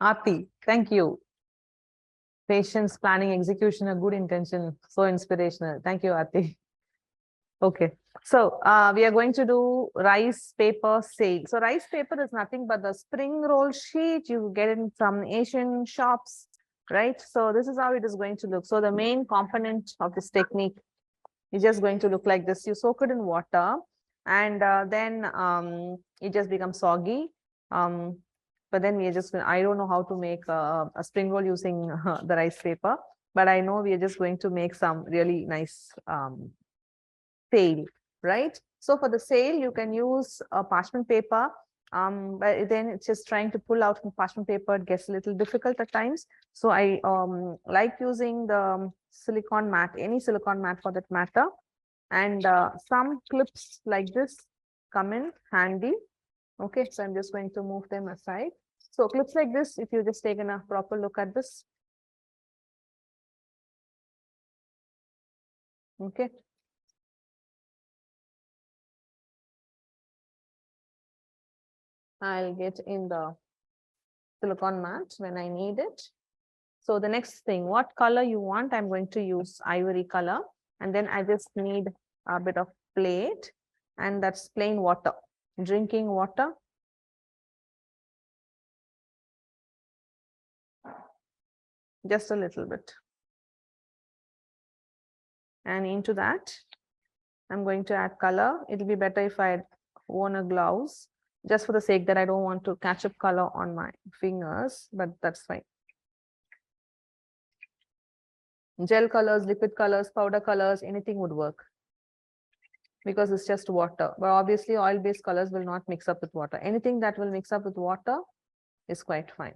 Aarti, thank you. Patience, planning, execution, a good intention. So inspirational. Thank you, Aarti. Okay. So we are going to do rice paper sale. So rice paper is nothing but the spring roll sheet you get in from Asian shops, right? So this is how it is going to look. So the main component of this technique is just going to look like this. You soak it in water and then it just becomes soggy. But then we are just, I don't know how to make a spring roll using the rice paper, but I know we are just going to make some really nice sail, right? So for the sail, you can use a parchment paper. But then it's just trying to pull out from parchment paper, it gets a little difficult at times. So I like using the silicone mat, any silicone mat for that matter. And some clips like this come in handy. Okay, so I'm just going to move them aside. So clips like this, if you just take a proper look at this. Okay. I'll get in the silicone mat when I need it. So the next thing, what color you want, I'm going to use ivory color. And then I just need a bit of plate, and that's plain water, drinking water. Just a little bit. And into that, I'm going to add color. It'll be better if I had worn a gloves, just for the sake that I don't want to catch up color on my fingers, but that's fine. Gel colors, liquid colors, powder colors, anything would work, because it's just water. But obviously oil-based colors will not mix up with water. Anything that will mix up with water is quite fine.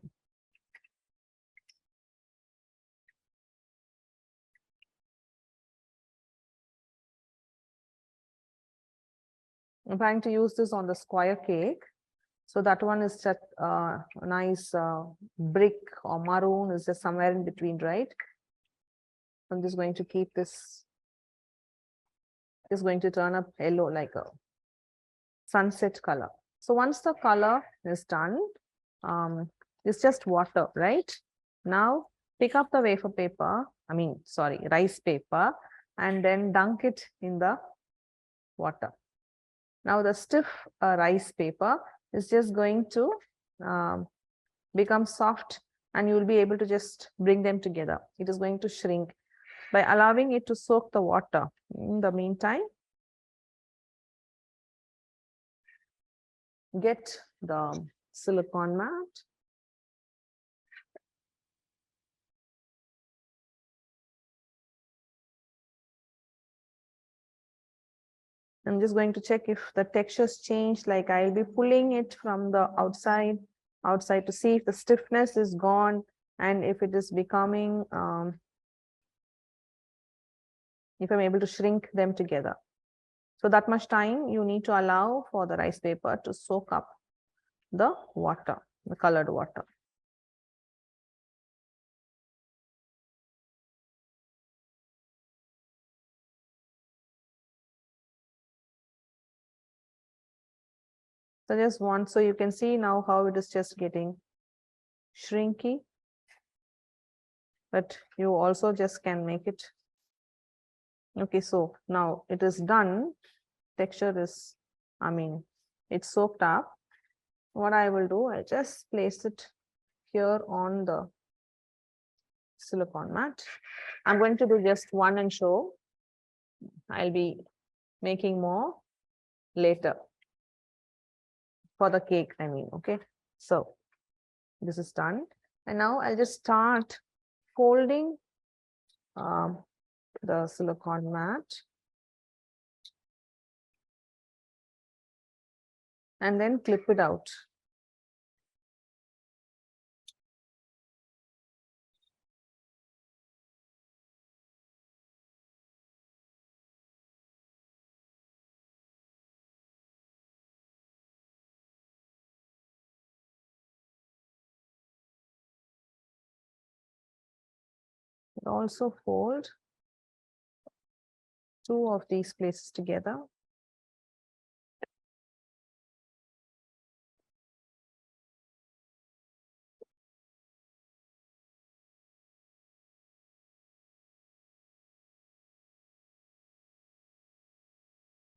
I'm trying to use this on the square cake. So that one is just a nice brick or maroon, is just somewhere in between, right? I'm just going to keep this. It's going to turn up yellow like a sunset color. So once the color is done, it's just water, right? Now pick up the wafer paper, rice paper, and then dunk it in the water. Now the stiff rice paper is just going to become soft, and you will be able to just bring them together. It is going to shrink by allowing it to soak the water. In the meantime, get the silicone mat. I'm just going to check if the textures change, like I'll be pulling it from the outside to see if the stiffness is gone and if it is becoming, if I'm able to shrink them together. So that much time you need to allow for the rice paper to soak up the water, the colored water. So just one, so you can see now how it is just getting shrinky, but you also just can make it. Okay, so now it is done. Texture is, it's soaked up. What I will do, I just place it here on the silicone mat. I'm going to do just one and show. I'll be making more later for the cake, okay. So this is done, and now I'll just start folding the silicone mat, and then clip it out. Also fold two of these places together.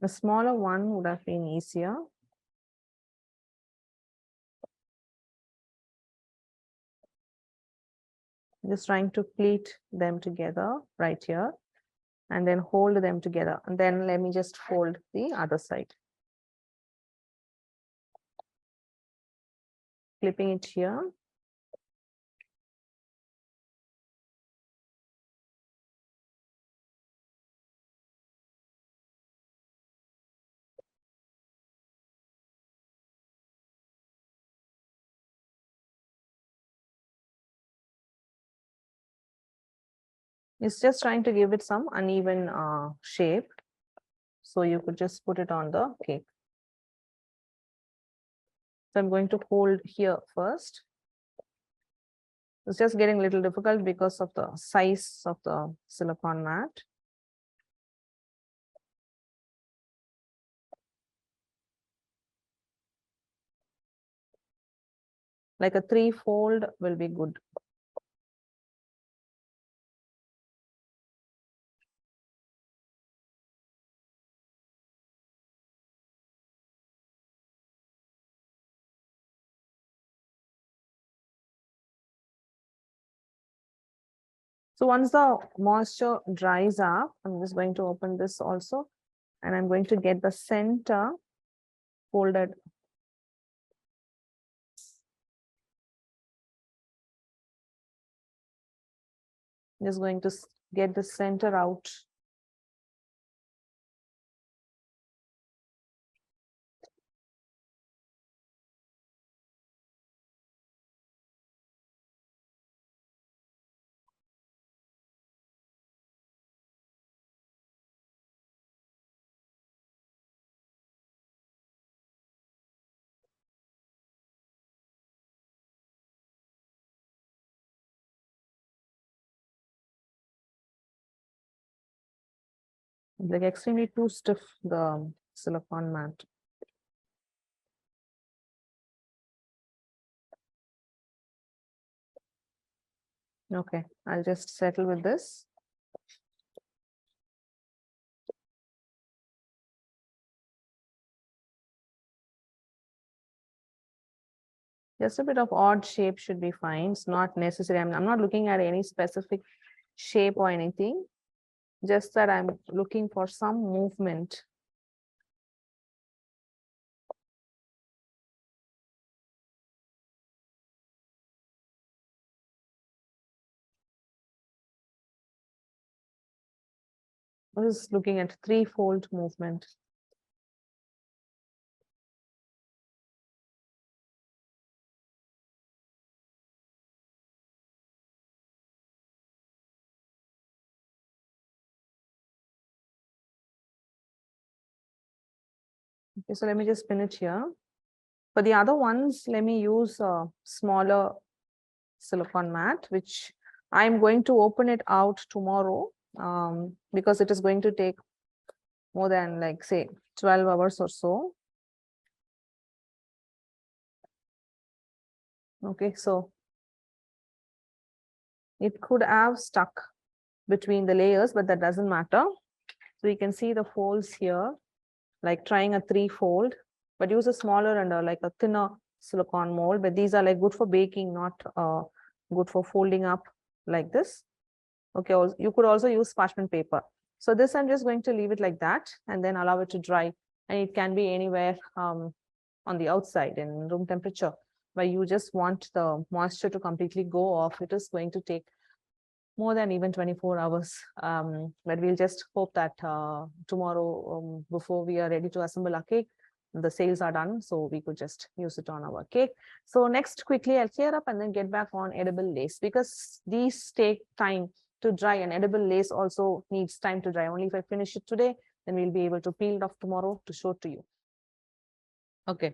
A smaller one would have been easier. Just trying to pleat them together right here and then hold them together. And then let me just fold the other side. Clipping it here. It's just trying to give it some uneven shape. So you could just put it on the cake. So I'm going to hold here first. It's just getting a little difficult because of the size of the silicone mat. Like a 3-fold will be good. So once the moisture dries up, I'm just going to open this also, and I'm going to get the center folded. Just going to get the center out. Like extremely too stiff, the silicone mat. Okay, I'll just settle with this. Just a bit of odd shape should be fine. It's not necessary. I'm not looking at any specific shape or anything. Just that I'm looking for some movement. I was looking at 3-fold movement. Okay, so let me just pin it here. For the other ones, let me use a smaller silicone mat, which I'm going to open it out tomorrow because it is going to take more than, like, say 12 hours or so. Okay, so it could have stuck between the layers, but that doesn't matter. So you can see the folds here, like trying a 3-fold, but use a smaller and like a thinner silicone mold. But these are like good for baking, not good for folding up like this. Okay, you could also use parchment paper. So this I'm just going to leave it like that and then allow it to dry. And it can be anywhere on the outside in room temperature, where you just want the moisture to completely go off. It is going to take more than even 24 hours. But we'll just hope that tomorrow, before we are ready to assemble our cake, the sales are done, so we could just use it on our cake. So next, quickly, I'll clear up and then get back on edible lace, because these take time to dry, and edible lace also needs time to dry. Only if I finish it today, then we'll be able to peel it off tomorrow to show to you. Okay,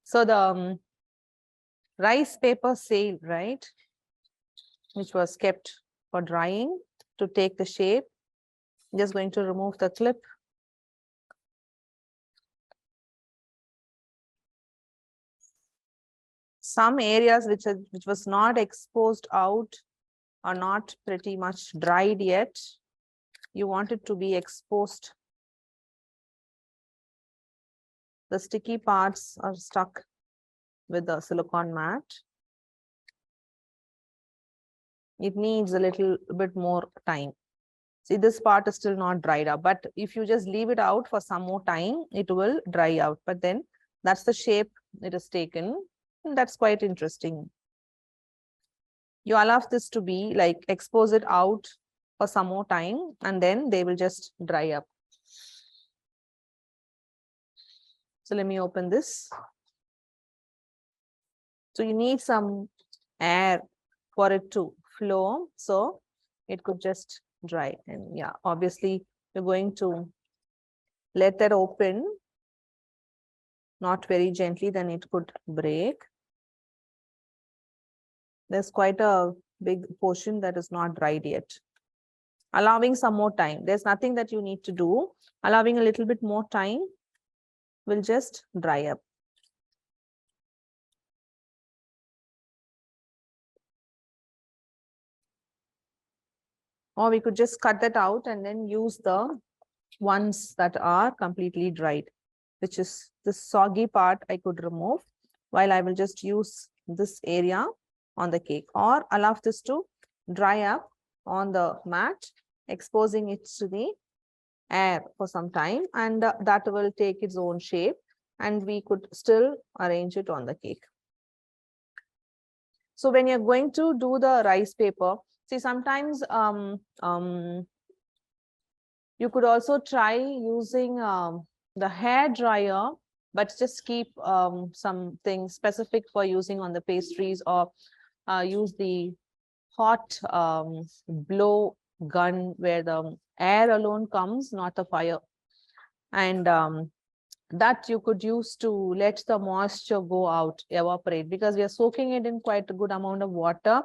so the rice paper sail, right, which was kept for drying to take the shape. Just going to remove the clip. Some areas which was not exposed out are not pretty much dried yet. You want it to be exposed the sticky parts are stuck with the silicone mat. It needs a little bit more time. See, this part is still not dried up, but if you just leave it out for some more time, it will dry out. But then that's the shape it is taken. And that's quite interesting. You allow this to be like, expose it out for some more time, and then they will just dry up. So let me open this. So you need some air for it to flow. So it could just dry. And yeah, obviously you're going to let that open, not very gently, then it could break. There's quite a big portion that is not dried yet. Allowing some more time. There's nothing that you need to do. Allowing a little bit more time will just dry up. Or we could just cut that out and then use the ones that are completely dried, which is the soggy part I could remove, while I will just use this area on the cake, or allow this to dry up on the mat, exposing it to the air for some time, and that will take its own shape, and we could still arrange it on the cake. So when you're going to do the rice paper, see, sometimes you could also try using the hair dryer, but just keep something specific for using on the pastries, or use the hot blow gun where the air alone comes, not the fire. And that you could use to let the moisture go out, evaporate, because we are soaking it in quite a good amount of water.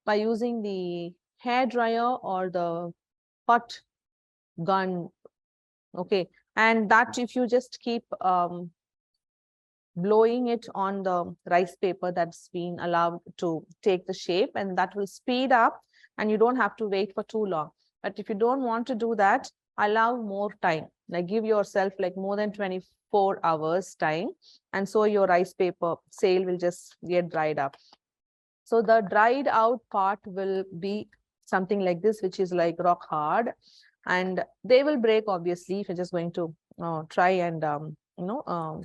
By using the hair dryer or the hot gun, okay, and that if you just keep blowing it on the rice paper, that's been allowed to take the shape, and that will speed up, and you don't have to wait for too long. But if you don't want to do that, allow more time, like give yourself like more than 24 hours time, and so your rice paper sail will just get dried up. So the dried out part will be something like this, which is like rock hard, and they will break, obviously, if you're just going to try and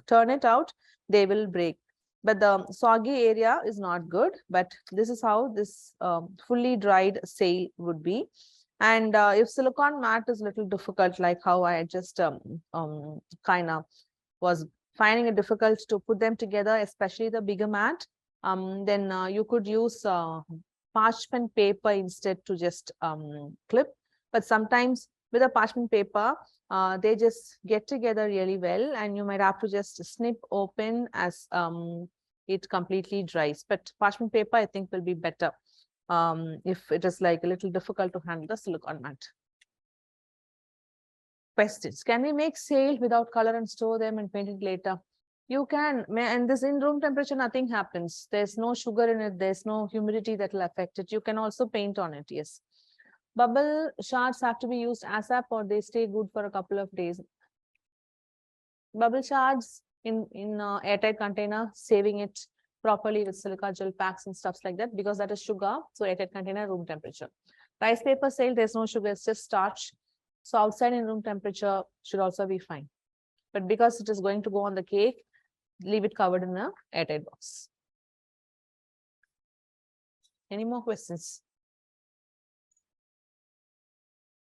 turn it out, they will break. But the soggy area is not good. But this is how this fully dried sail would be. And if silicone mat is a little difficult, like how I just kind of was finding it difficult to put them together, especially the bigger mat, then you could use parchment paper instead to just clip. But sometimes with a parchment paper, they just get together really well, and you might have to just snip open as it completely dries. But parchment paper, I think, will be better if it is like a little difficult to handle the silicone mat. Questions. Can we make sail without color and store them and paint it later? You can, and this in room temperature, nothing happens. There's no sugar in it. There's no humidity that will affect it. You can also paint on it, yes. Bubble shards have to be used ASAP, or they stay good for a couple of days. Bubble shards in airtight container, saving it properly with silica gel packs and stuffs like that, because that is sugar. So airtight container, room temperature. Rice paper sail, there's no sugar, it's just starch. So outside in room temperature should also be fine. But because it is going to go on the cake, leave it covered in a airtight box. Any more questions?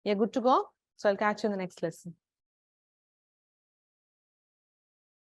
You're good to go? So I'll catch you in the next lesson.